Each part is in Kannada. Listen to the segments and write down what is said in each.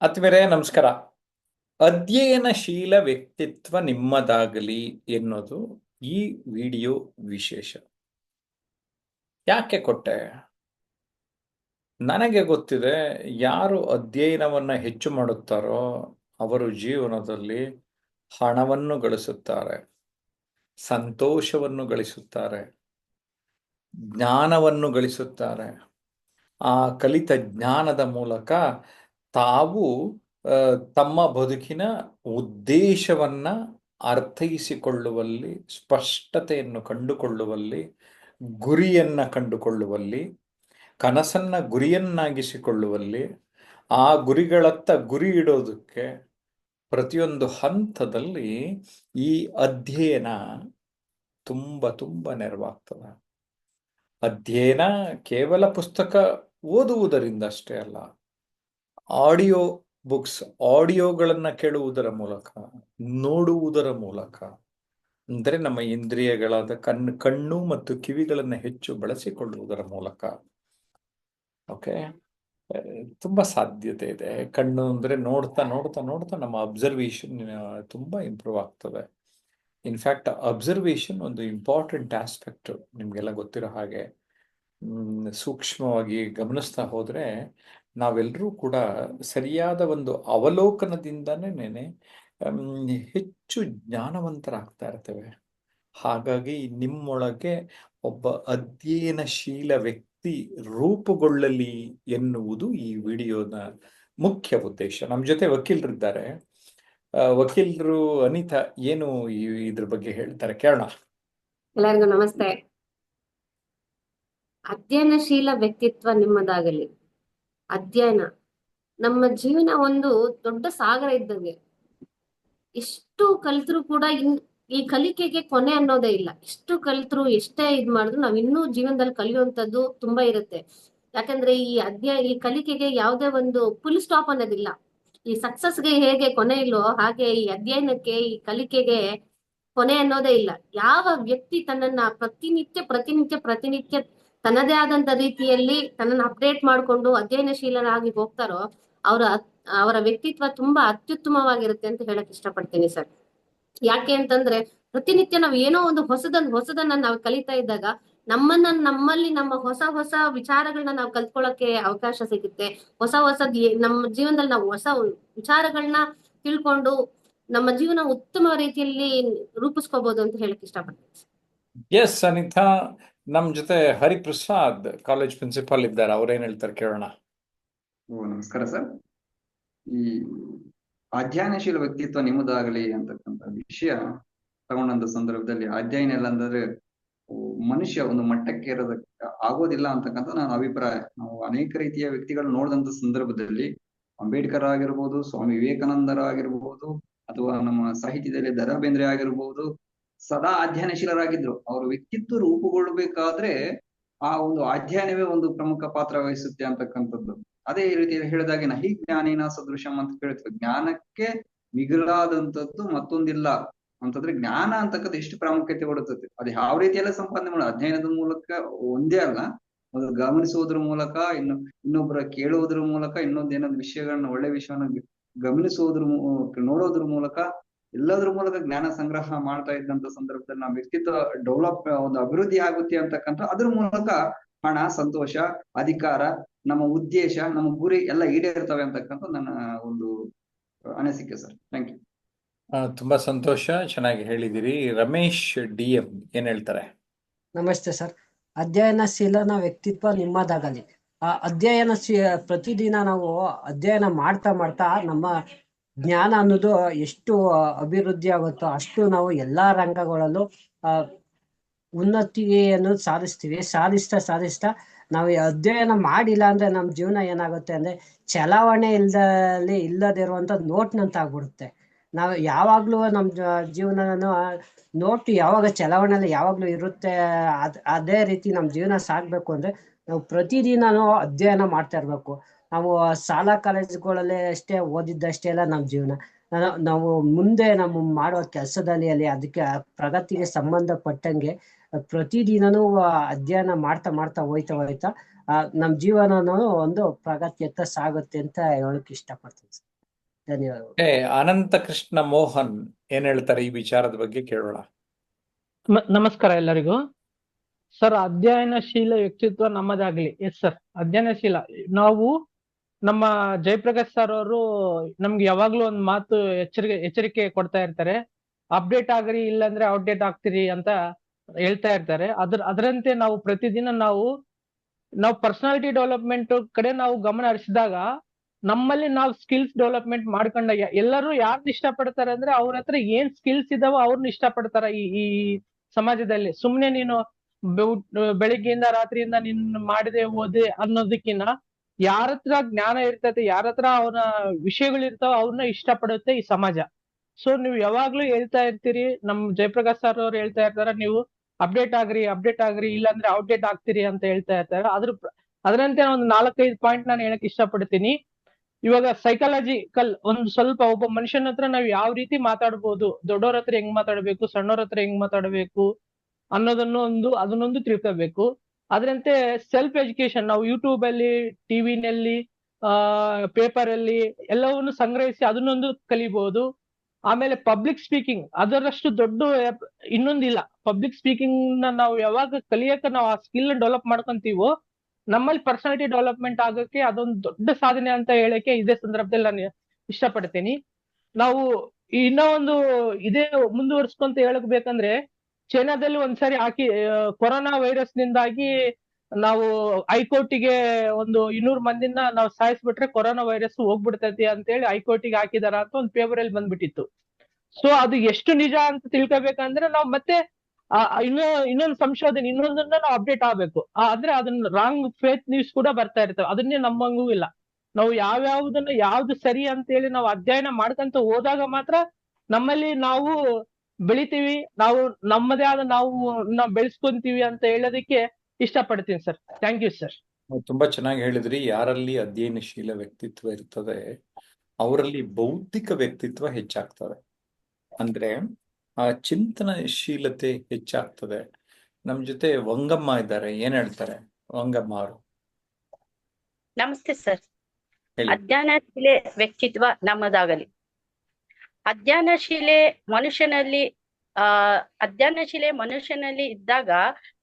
ಆತ್ಮೀಯರೇ ನಮಸ್ಕಾರ. ಅಧ್ಯಯನಶೀಲ ವ್ಯಕ್ತಿತ್ವ ನಿಮ್ಮದಾಗಲಿ ಎನ್ನುವುದು ಈ ವಿಡಿಯೋ ವಿಶೇಷ. ಯಾಕೆ ಕೊಟ್ಟೆ? ನನಗೆ ಗೊತ್ತಿದೆ, ಯಾರು ಅಧ್ಯಯನವನ್ನ ಹೆಚ್ಚು ಮಾಡುತ್ತಾರೋ ಅವರು ಜೀವನದಲ್ಲಿ ಹಣವನ್ನು ಗಳಿಸುತ್ತಾರೆ, ಸಂತೋಷವನ್ನು ಗಳಿಸುತ್ತಾರೆ, ಜ್ಞಾನವನ್ನು ಗಳಿಸುತ್ತಾರೆ. ಆ ಕಲಿತ ಜ್ಞಾನದ ಮೂಲಕ ತಾವು ತಮ್ಮ ಬದುಕಿನ ಉದ್ದೇಶವನ್ನ ಅರ್ಥೈಸಿಕೊಳ್ಳುವಲ್ಲಿ, ಸ್ಪಷ್ಟತೆಯನ್ನು ಕಂಡುಕೊಳ್ಳುವಲ್ಲಿ, ಗುರಿಯನ್ನ ಕಂಡುಕೊಳ್ಳುವಲ್ಲಿ, ಕನಸನ್ನ ಗುರಿಯನ್ನಾಗಿಸಿಕೊಳ್ಳುವಲ್ಲಿ, ಆ ಗುರಿಗಳತ್ತ ಗುರಿ ಇಡೋದಕ್ಕೆ ಪ್ರತಿಯೊಂದು ಹಂತದಲ್ಲಿ ಈ ಅಧ್ಯಯನ ತುಂಬ ತುಂಬ ನೆರವಾಗ್ತದೆ. ಅಧ್ಯಯನ ಕೇವಲ ಪುಸ್ತಕ ಓದುವುದರಿಂದ ಅಷ್ಟೇ ಅಲ್ಲ, ಆಡಿಯೋ ಬುಕ್ಸ್, ಆಡಿಯೋಗಳನ್ನ ಕೇಳುವುದರ ಮೂಲಕ, ನೋಡುವುದರ ಮೂಲಕ, ಅಂದರೆ ನಮ್ಮ ಇಂದ್ರಿಯಗಳಾದ ಕಣ್ಣು ಮತ್ತು ಕಿವಿಗಳನ್ನ ಹೆಚ್ಚು ಬಳಸಿಕೊಳ್ಳುವುದರ ಮೂಲಕ. ಓಕೆ, ತುಂಬಾ ಸಾಧ್ಯತೆ ಇದೆ. ಕಣ್ಣು ಅಂದ್ರೆ ನೋಡ್ತಾ ನೋಡ್ತಾ ನೋಡ್ತಾ ನಮ್ಮ ಅಬ್ಸರ್ವೇಷನ್ ತುಂಬಾ ಇಂಪ್ರೂವ್ ಆಗ್ತದೆ. ಇನ್ಫ್ಯಾಕ್ಟ್ ಅಬ್ಸರ್ವೇಷನ್ ಒಂದು ಇಂಪಾರ್ಟೆಂಟ್ ಆಸ್ಪೆಕ್ಟ್, ನಿಮ್ಗೆಲ್ಲ ಗೊತ್ತಿರೋ ಹಾಗೆ. ಸೂಕ್ಷ್ಮವಾಗಿ ಗಮನಿಸ್ತಾ ಹೋದ್ರೆ ನಾವೆಲ್ಲರೂ ಕೂಡ ಸರಿಯಾದ ಒಂದು ಅವಲೋಕನದಿಂದನೇ ಹೆಚ್ಚು ಜ್ಞಾನವಂತರಾಗ್ತಾ ಇರ್ತೇವೆ. ಹಾಗಾಗಿ ನಿಮ್ಮೊಳಗೆ ಒಬ್ಬ ಅಧ್ಯಯನಶೀಲ ವ್ಯಕ್ತಿ ರೂಪುಗೊಳ್ಳಲಿ ಎನ್ನುವುದು ಈ ವಿಡಿಯೋದ ಮುಖ್ಯ ಉದ್ದೇಶ. ನಮ್ಮ ಜೊತೆ ವಕೀಲರಿದ್ದಾರೆ. ವಕೀಲರು ಅನಿತಾ ಏನು ಇದ್ರ ಬಗ್ಗೆ ಹೇಳ್ತಾರೆ ಕೇಳೋಣ. ಎಲ್ಲರಿಗೂ ನಮಸ್ತೆ. ಅಧ್ಯಯನಶೀಲ ವ್ಯಕ್ತಿತ್ವ ನಿಮ್ಮದಾಗಲಿ. ಅಧ್ಯಯನ ನಮ್ಮ ಜೀವನ ಒಂದು ದೊಡ್ಡ ಸಾಗರ ಇದ್ದಂಗೆ. ಎಷ್ಟು ಕಲ್ತ್ರು ಕೂಡ ಈ ಕಲಿಕೆಗೆ ಕೊನೆ ಅನ್ನೋದೇ ಇಲ್ಲ. ಎಷ್ಟು ಕಲ್ತ್ರು, ಎಷ್ಟೇ ಇದ್ ಮಾಡಿದ್ರು ನಾವ್ ಇನ್ನೂ ಜೀವನದಲ್ಲಿ ಕಲಿಯುವಂತದ್ದು ತುಂಬಾ ಇರುತ್ತೆ. ಯಾಕಂದ್ರೆ ಈ ಕಲಿಕೆಗೆ ಯಾವುದೇ ಒಂದು ಫುಲ್ ಸ್ಟಾಪ್ ಅನ್ನೋದಿಲ್ಲ. ಈ ಸಕ್ಸಸ್ಗೆ ಹೇಗೆ ಕೊನೆ ಇಲ್ಲೋ ಹಾಗೆ ಈ ಅಧ್ಯಯನಕ್ಕೆ, ಈ ಕಲಿಕೆಗೆ ಕೊನೆ ಅನ್ನೋದೇ ಇಲ್ಲ. ಯಾವ ವ್ಯಕ್ತಿ ತನ್ನನ್ನ ಪ್ರತಿನಿತ್ಯ ಪ್ರತಿನಿತ್ಯ ಪ್ರತಿನಿತ್ಯ ತನ್ನದೇ ಆದಂತ ರೀತಿಯಲ್ಲಿ ತನ್ನನ್ನು ಅಪ್ಡೇಟ್ ಮಾಡ್ಕೊಂಡು ಅಧ್ಯಯನಶೀಲರಾಗಿ ಹೋಗ್ತಾರೋ ಅವರ ವ್ಯಕ್ತಿತ್ವ ತುಂಬಾ ಅತ್ಯುತ್ತಮವಾಗಿರುತ್ತೆ ಅಂತ ಹೇಳಕ್ ಇಷ್ಟಪಡ್ತೀನಿ ಸರ್. ಯಾಕೆ ಅಂತಂದ್ರೆ ಪ್ರತಿನಿತ್ಯ ನಾವು ಏನೋ ಒಂದು ಹೊಸದನ್ನ ನಾವು ಕಲಿತಾ ಇದ್ದಾಗ ನಮ್ಮಲ್ಲಿ ನಮ್ಮ ಹೊಸ ಹೊಸ ವಿಚಾರಗಳನ್ನ ನಾವು ಕಲ್ತ್ಕೊಳ್ಳೋಕೆ ಅವಕಾಶ ಸಿಗುತ್ತೆ. ಹೊಸದ್ ನಮ್ಮ ಜೀವನದಲ್ಲಿ ನಾವು ಹೊಸ ವಿಚಾರಗಳನ್ನ ತಿಳ್ಕೊಂಡು ನಮ್ಮ ಜೀವನ ಉತ್ತಮ ರೀತಿಯಲ್ಲಿ ರೂಪಿಸ್ಕೋಬಹುದು ಅಂತ ಹೇಳಕ್ ಇಷ್ಟಪಡ್ತೀನಿ. ಎಸ್ ಅನಿತಾ, ನಮ್ ಜೊತೆ ಹರಿಪ್ರಸಾದ್ ಕಾಲೇಜ್ ಪ್ರಿನ್ಸಿಪಾಲ್ ಇದ್ದಾರೆ. ಅವ್ರೇನ್ ಹೇಳ್ತಾರೆ ಕೇಳೋಣ. ನಮಸ್ಕಾರ ಸರ್. ಈ ಅಧ್ಯಯನಶೀಲ ವ್ಯಕ್ತಿತ್ವ ನಿಮ್ಮದಾಗಲಿ ಅಂತಕ್ಕಂಥ ವಿಷಯ ತಗೊಂಡಂತ ಸಂದರ್ಭದಲ್ಲಿ, ಅಧ್ಯಯನ ಇಲ್ಲ ಅಂದ್ರೆ ಮನುಷ್ಯ ಒಂದು ಮಟ್ಟಕ್ಕೆ ಇರೋದಕ್ಕೆ ಆಗೋದಿಲ್ಲ ಅಂತಕ್ಕಂಥ ನನ್ನ ಅಭಿಪ್ರಾಯ. ನಾವು ಅನೇಕ ರೀತಿಯ ವ್ಯಕ್ತಿಗಳು ನೋಡಿದಂತ ಸಂದರ್ಭದಲ್ಲಿ ಅಂಬೇಡ್ಕರ್ ಆಗಿರ್ಬೋದು, ಸ್ವಾಮಿ ವಿವೇಕಾನಂದರ ಆಗಿರ್ಬೋದು, ಅಥವಾ ನಮ್ಮ ಸಾಹಿತ್ಯದಲ್ಲಿ ದ ರಾ ಬೇಂದ್ರೆ ಆಗಿರ್ಬೋದು, ಸದಾ ಅಧ್ಯಯನಶೀಲರಾಗಿದ್ರು. ಅವರ ವ್ಯಕ್ತಿತ್ವ ರೂಪುಗೊಳ್ಳಬೇಕಾದ್ರೆ ಆ ಒಂದು ಅಧ್ಯಯನವೇ ಒಂದು ಪ್ರಮುಖ ಪಾತ್ರ ವಹಿಸುತ್ತೆ ಅಂತಕ್ಕಂಥದ್ದು. ಅದೇ ರೀತಿ ಹೇಳಿದಾಗೆ ನಹಿ ಜ್ಞಾನೇನ ಸದೃಶಂ ಅಂತ ಹೇಳ್ತೀವಿ. ಜ್ಞಾನಕ್ಕೆ ಮಿಗಿಲಾದಂಥದ್ದು ಮತ್ತೊಂದಿಲ್ಲ ಅಂತಂದ್ರೆ ಜ್ಞಾನ ಅಂತಕ್ಕಂಥ ಎಷ್ಟು ಪ್ರಾಮುಖ್ಯತೆ ಕೊಡುತ್ತದೆ. ಅದು ಯಾವ ರೀತಿಯೆಲ್ಲ ಸಂಪಾದನೆ ಮಾಡೋದು, ಅಧ್ಯಯನದ ಮೂಲಕ ಒಂದೇ ಅಲ್ಲ, ಅದು ಗಮನಿಸುವುದ್ರ ಮೂಲಕ, ಇನ್ನೊಬ್ಬರ ಕೇಳುವುದ್ರ ಮೂಲಕ, ಇನ್ನೊಂದೇನಾದ್ರು ವಿಷಯಗಳನ್ನ, ಒಳ್ಳೆ ವಿಷಯವನ್ನ ಗಮನಿಸುವುದ್ರ ನೋಡೋದ್ರ ಮೂಲಕ, ಎಲ್ಲದ್ರ ಮೂಲಕ ಜ್ಞಾನ ಸಂಗ್ರಹ ಮಾಡ್ತಾ ಇದ್ದಂತ ಸಂದರ್ಭದಲ್ಲಿ ನಮ್ಮ ವ್ಯಕ್ತಿತ್ವ ಡೆವಲಪ್, ಒಂದು ಅಭಿವೃದ್ಧಿ ಆಗುತ್ತೆ ಅಂತಕ್ಕಂಥ. ಅದ್ರ ಮೂಲಕ ಹಣ, ಸಂತೋಷ, ಅಧಿಕಾರ, ನಮ್ಮ ಉದ್ದೇಶ, ನಮ್ಮ ಗುರಿ ಎಲ್ಲ ಈಡೇರ್ತವೆ ಅಂತಕ್ಕಂಥ ನನ್ನ ಒಂದು ಅನಿಸಿಕೆ ಸರ್. Thank you. ತುಂಬಾ ಸಂತೋಷ, ಚೆನ್ನಾಗಿ ಹೇಳಿದಿರಿ. ರಮೇಶ್ DM ಏನ್ ಹೇಳ್ತಾರೆ? ನಮಸ್ತೆ ಸರ್. ಅಧ್ಯಯನಶೀಲನ ವ್ಯಕ್ತಿತ್ವ ನಿಮ್ಮದಾಗಲಿ. ಪ್ರತಿದಿನ ನಾವು ಅಧ್ಯಯನ ಮಾಡ್ತಾ ಮಾಡ್ತಾ ನಮ್ಮ ಜ್ಞಾನ ಅನ್ನೋದು ಎಷ್ಟು ಅಭಿವೃದ್ಧಿ ಆಗುತ್ತೋ ಅಷ್ಟು ನಾವು ಎಲ್ಲಾ ರಂಗಗಳಲ್ಲೂ ಉನ್ನತಿಯನ್ನು ಸಾಧಿಸ್ತಾ ನಾವು ಅಧ್ಯಯನ ಮಾಡಿಲ್ಲ ಅಂದ್ರೆ ನಮ್ಮ ಜೀವನ ಏನಾಗುತ್ತೆ ಅಂದ್ರೆ ಚಲಾವಣೆ ಇಲ್ಲದೆ ಇರುವಂತ ನೋಟ್ನಂತ ಆಗ್ಬಿಡುತ್ತೆ. ನಾವು ಯಾವಾಗ್ಲೂ ನಮ್ಮ ಜೀವನನ ನೋಟ್ ಯಾವಾಗ ಚಲಾವಣೆಯಲ್ಲಿ ಯಾವಾಗ್ಲೂ ಇರುತ್ತೆ. ಅದೇ ರೀತಿ ನಮ್ಮ ಜೀವನ ಸಾಗ್ಬೇಕು ಅಂದ್ರೆ ನಾವು ಪ್ರತಿದಿನನೂ ಅಧ್ಯಯನ ಮಾಡ್ತಾ ಇರ್ಬೇಕು. ನಾವು ಶಾಲಾ ಕಾಲೇಜುಗಳಲ್ಲಿ ಅಷ್ಟೇ ಓದಿದ್ದಷ್ಟೇ ಅಲ್ಲ ನಮ್ಮ ಜೀವನ. ನಾವು ಮುಂದೆ ನಮ್ಮ ಮಾಡುವ ಕೆಲಸದಲ್ಲಿ ಅದಕ್ಕೆ ಪ್ರಗತಿಗೆ ಸಂಬಂಧಪಟ್ಟಂಗೆ ಪ್ರತಿದಿನನೂ ಅಧ್ಯಯನ ಮಾಡ್ತಾ ಹೋಯ್ತಾ ನಮ್ಮ ಜೀವನನೂ ಒಂದು ಪ್ರಗತಿಯತ್ತ ಸಾಗುತ್ತೆ ಅಂತ ಹೇಳಕ್ ಇಷ್ಟಪಡ್ತೀನಿ. ಧನ್ಯವಾದಗಳು. ಅನಂತ ಕೃಷ್ಣ ಮೋಹನ್ ಏನ್ ಹೇಳ್ತಾರೆ ಈ ವಿಚಾರದ ಬಗ್ಗೆ ಕೇಳೋಣ. ನಮಸ್ಕಾರ ಎಲ್ಲರಿಗೂ. ಸರ್, ಅಧ್ಯಯನಶೀಲ ವ್ಯಕ್ತಿತ್ವ ನಮ್ಮದಾಗ್ಲಿ. Yes sir, ಅಧ್ಯಯನಶೀಲ. ನಾವು ನಮ್ಮ ಜಯಪ್ರಕಾಶ್ ಸರ್ ಅವರು ನಮ್ಗೆ ಯಾವಾಗ್ಲೂ ಒಂದು ಮಾತು ಎಚ್ಚರಿಕೆ ಕೊಡ್ತಾ ಇರ್ತಾರೆ. ಅಪ್ಡೇಟ್ ಆಗ್ರಿ, ಇಲ್ಲಾಂದ್ರೆ ಔಟ್ಡೇಟ್ ಆಗ್ತೀರಿ ಅಂತ ಹೇಳ್ತಾ ಇರ್ತಾರೆ. ಅದರಂತೆ ನಾವು ಪ್ರತಿದಿನ ನಾವು ಪರ್ಸನಾಲಿಟಿ ಡೆವಲಪ್ಮೆಂಟ್ ಕಡೆ ನಾವು ಗಮನ ಹರಿಸಿದಾಗ ನಮ್ಮಲ್ಲಿ ನಾವು ಸ್ಕಿಲ್ಸ್ ಡೆವಲಪ್ಮೆಂಟ್ ಮಾಡ್ಕೊಂಡ ಎಲ್ಲರೂ ಯಾರನ್ನ ಇಷ್ಟಪಡ್ತಾರೆ ಅಂದ್ರೆ ಅವ್ರ ಹತ್ರ ಏನ್ ಸ್ಕಿಲ್ಸ್ ಇದಾವೋ ಅವ್ರನ್ನ ಇಷ್ಟಪಡ್ತಾರ ಈ ಸಮಾಜದಲ್ಲಿ. ಸುಮ್ನೆ ನೀನು ಬೆಳಿಗ್ಗೆಯಿಂದ ರಾತ್ರಿಯಿಂದ ನೀನು ಮಾಡಿದೆ ಓದೆ ಅನ್ನೋದಕ್ಕಿಂತ ಯಾರ ಹತ್ರ ಜ್ಞಾನ ಇರ್ತೈತೆ, ಯಾರ ಹತ್ರ ಅವನ ವಿಷಯಗಳು ಇರ್ತಾವ, ಅವ್ರನ್ನ ಇಷ್ಟಪಡುತ್ತೆ ಈ ಸಮಾಜ. ಸೊ ನೀವು ಯಾವಾಗ್ಲೂ ಹೇಳ್ತಾ ಇರ್ತೀರಿ, ನಮ್ ಜಯಪ್ರಕಾಶ್ ಸರ್ ಅವ್ರು ಹೇಳ್ತಾ ಇರ್ತಾರ, ನೀವು ಅಪ್ಡೇಟ್ ಆಗ್ರಿ ಇಲ್ಲಾಂದ್ರೆ ಔಟ್ಡೇಟ್ ಆಗ್ತೀರಿ ಅಂತ ಹೇಳ್ತಾ ಇರ್ತಾರೆ. ಅದರಂತೆ ಒಂದು 4-5 ಪಾಯಿಂಟ್ ನಾನು ಹೇಳಕ್ ಇಷ್ಟಪಡ್ತೀನಿ. ಇವಾಗ ಸೈಕಾಲಜಿಕಲ್ ಒಂದು ಸ್ವಲ್ಪ ಒಬ್ಬ ಮನುಷ್ಯನ ಹತ್ರ ನಾವು ಯಾವ ರೀತಿ ಮಾತಾಡ್ಬೋದು, ದೊಡ್ಡವ್ರ ಹತ್ರ ಹೆಂಗ್ ಮಾತಾಡ್ಬೇಕು, ಸಣ್ಣವ್ರ ಹತ್ರ ಹೆಂಗ್ ಮಾತಾಡ್ಬೇಕು ಅದನ್ನೊಂದು ತಿಳ್ಕೋಬೇಕು. ಅದರಂತೆ ಸೆಲ್ಫ್ ಎಜುಕೇಶನ್ ನಾವು ಯೂಟ್ಯೂಬ್ ಅಲ್ಲಿ, ಟಿವಿನಲ್ಲಿ, ಪೇಪರ್ ಅಲ್ಲಿ ಎಲ್ಲವನ್ನು ಸಂಗ್ರಹಿಸಿ ಅದನ್ನೊಂದು ಕಲಿಬಹುದು. ಆಮೇಲೆ ಪಬ್ಲಿಕ್ ಸ್ಪೀಕಿಂಗ್ ಅದರಷ್ಟು ದೊಡ್ಡ ಇನ್ನೊಂದಿಲ್ಲ. ಪಬ್ಲಿಕ್ ಸ್ಪೀಕಿಂಗ್ ನಾವು ಯಾವಾಗ ಕಲಿಯಕ್ಕೆ ನಾವು ಆ ಸ್ಕಿಲ್ ಡೆವಲಪ್ ಮಾಡ್ಕೊಂತೀವೋ ನಮ್ಮಲ್ಲಿ ಪರ್ಸನಾಲಿಟಿ ಡೆವಲಪ್ಮೆಂಟ್ ಆಗೋಕೆ ಅದೊಂದು ದೊಡ್ಡ ಸಾಧನೆ ಅಂತ ಹೇಳಕ್ಕೆ ಇದೇ ಸಂದರ್ಭದಲ್ಲಿ ನಾನು ಇಷ್ಟಪಡ್ತೀನಿ. ನಾವು ಇನ್ನೂ ಒಂದು ಇದೇ ಮುಂದುವರ್ಸ್ಕೊಂತ ಹೇಳಬೇಕಂದ್ರೆ, ಚೈನಾದಲ್ಲಿ ಒಂದ್ಸರಿ ಕೊರೋನಾ ವೈರಸ್ ನಿಂದಾಗಿ ನಾವು ಹೈಕೋರ್ಟಿಗೆ ಒಂದು 200 ಮಂದಿನ ನಾವು ಸಾಯಿಸ್ಬಿಟ್ರೆ ಕೊರೋನಾ ವೈರಸ್ ಹೋಗ್ಬಿಡ್ತೈತಿ ಅಂತ ಹೇಳಿ ಹೈಕೋರ್ಟಿಗೆ ಹಾಕಿದಾರ ಅಂತ ಒಂದು ಪೇಪರ್ ಅಲ್ಲಿ ಬಂದ್ಬಿಟ್ಟಿತ್ತು. ಸೊ ಅದು ಎಷ್ಟು ನಿಜ ಅಂತ ತಿಳ್ಕೊಬೇಕಂದ್ರೆ ನಾವು ಮತ್ತೆ ಇನ್ನೊಂದು ಸಂಶೋಧನೆ ಇನ್ನೊಂದನ್ನ ನಾವು ಅಪ್ಡೇಟ್ ಆಗ್ಬೇಕು. ಅಂದ್ರೆ ಅದನ್ನ ರಾಂಗ್ ಫೇಕ್ ನ್ಯೂಸ್ ಕೂಡ ಬರ್ತಾ ಇರ್ತವೆ. ಅದನ್ನೇ ನಂಬಂಗೂ ಇಲ್ಲ. ನಾವು ಯಾವ್ದು ಸರಿ ಅಂತ ಹೇಳಿ ನಾವು ಅಧ್ಯಯನ ಮಾಡ್ಕೊಂತ ಹೋದಾಗ ಮಾತ್ರ ನಮ್ಮಲ್ಲಿ ನಾವು ಬೆಳಿತೀವಿ, ನಾವು ನಮ್ಮದೇ ಆದ ನಾವು ಬೆಳೆಸ್ಕೊಂತೀವಿ ಅಂತ ಹೇಳೋದಕ್ಕೆ ಇಷ್ಟಪಡ್ತೀನಿ ಸರ್. Thank you sir. ತುಂಬಾ ಚೆನ್ನಾಗಿ ಹೇಳಿದ್ರಿ. ಯಾರಲ್ಲಿ ಅಧ್ಯಯನಶೀಲ ವ್ಯಕ್ತಿತ್ವ ಇರ್ತದೆ ಅವರಲ್ಲಿ ಬೌದ್ಧಿಕ ವ್ಯಕ್ತಿತ್ವ ಹೆಚ್ಚಾಗ್ತದೆ. ಅಂದ್ರೆ ಆ ಚಿಂತನಶೀಲತೆ ಹೆಚ್ಚಾಗ್ತದೆ. ನಮ್ ಜೊತೆ ವಂಗಮ್ಮ ಇದ್ದಾರೆ, ಏನ್ ಹೇಳ್ತಾರೆ ವಂಗಮ್ಮ ಅವರು? ನಮಸ್ತೆ ಸರ್. ಹೇಳಿ. ಅಧ್ಯಯನಶೀಲೆ ವ್ಯಕ್ತಿತ್ವ ನಮ್ಮದಾಗಲಿ. ಅಧ್ಯಯನಶೀಲೆ ಮನುಷ್ಯನಲ್ಲಿ ಇದ್ದಾಗ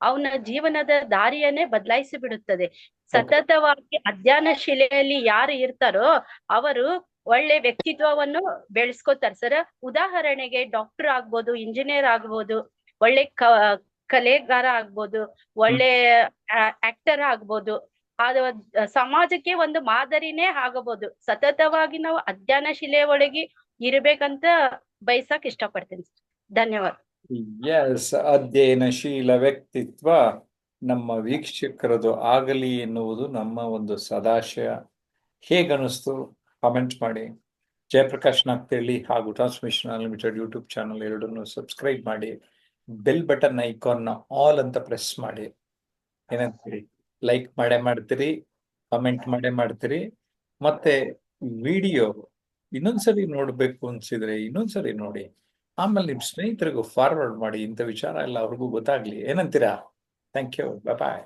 ಅವನ ಜೀವನದ ದಾರಿಯನ್ನೇ ಬದಲಾಯಿಸಿ ಬಿಡುತ್ತದೆ. ಸತತವಾಗಿ ಅಧ್ಯಯನಶೀಲೆಯಲ್ಲಿ ಯಾರು ಇರ್ತಾರೋ ಅವರು ಒಳ್ಳೆ ವ್ಯಕ್ತಿತ್ವವನ್ನು ಬೆಳೆಸ್ಕೋತಾರೆ ಸರ್. ಉದಾಹರಣೆಗೆ ಡಾಕ್ಟರ್ ಆಗ್ಬೋದು, ಇಂಜಿನಿಯರ್ ಆಗ್ಬೋದು, ಒಳ್ಳೆ ಕಲೆಗಾರ ಆಗ್ಬೋದು, ಒಳ್ಳೆ ಆಕ್ಟರ್ ಆಗ್ಬೋದು, ಅದು ಸಮಾಜಕ್ಕೆ ಒಂದು ಮಾದರಿನೇ ಆಗಬಹುದು. ಸತತವಾಗಿ ನಾವು ಅಧ್ಯಯನಶೀಲೆ ಒಳಗೆ ಇರ್ಬೇಕಂತ ಬಯಸಕ್ ಇಷ್ಟಪಡ್ತೀನಿ. ಧನ್ಯವಾದ. ಎಸ್, ಅಧ್ಯಯನಶೀಲ ವ್ಯಕ್ತಿತ್ವ ನಮ್ಮ ವೀಕ್ಷಕರದು ಆಗಲಿ ಎನ್ನುವುದು ನಮ್ಮ ಒಂದು ಸದಾಶಯ. ಹೇಗನಿಸ್ತು ಕಾಮೆಂಟ್ ಮಾಡಿ. ಜಯಪ್ರಕಾಶ್ ನಾಗ್ತೇಳಿ ಹಾಗೂ ಟ್ರಾನ್ಸ್ಮಿಷನ್ ಅನ್ಲಿಮಿಟೆಡ್ ಯೂಟ್ಯೂಬ್ ಚಾನಲ್ ಎರಡನ್ನು ಸಬ್ಸ್ಕ್ರೈಬ್ ಮಾಡಿ. ಬೆಲ್ ಬಟನ್ ಐಕಾನ್ ಆಲ್ ಅಂತ ಪ್ರೆಸ್ ಮಾಡಿ. ಏನಂತೀರಿ? ಲೈಕ್ ಮಾಡೇ ಮಾಡ್ತೀರಿ, ಕಮೆಂಟ್ ಮಾಡೇ ಮಾಡ್ತೀರಿ. ಮತ್ತೆ ವಿಡಿಯೋ ಇನ್ನೊಂದ್ಸರಿ ನೋಡ್ಬೇಕು ಅನ್ಸಿದ್ರೆ ಇನ್ನೊಂದ್ಸರಿ ನೋಡಿ. ಆಮೇಲೆ ನಿಮ್ ಸ್ನೇಹಿತರಿಗೂ ಫಾರ್ವರ್ಡ್ ಮಾಡಿ. ಇಂಥ ವಿಚಾರ ಎಲ್ಲ ಅವ್ರಿಗೂ ಗೊತ್ತಾಗ್ಲಿ. ಏನಂತೀರಾ? Thank you. ಬಾಯ್.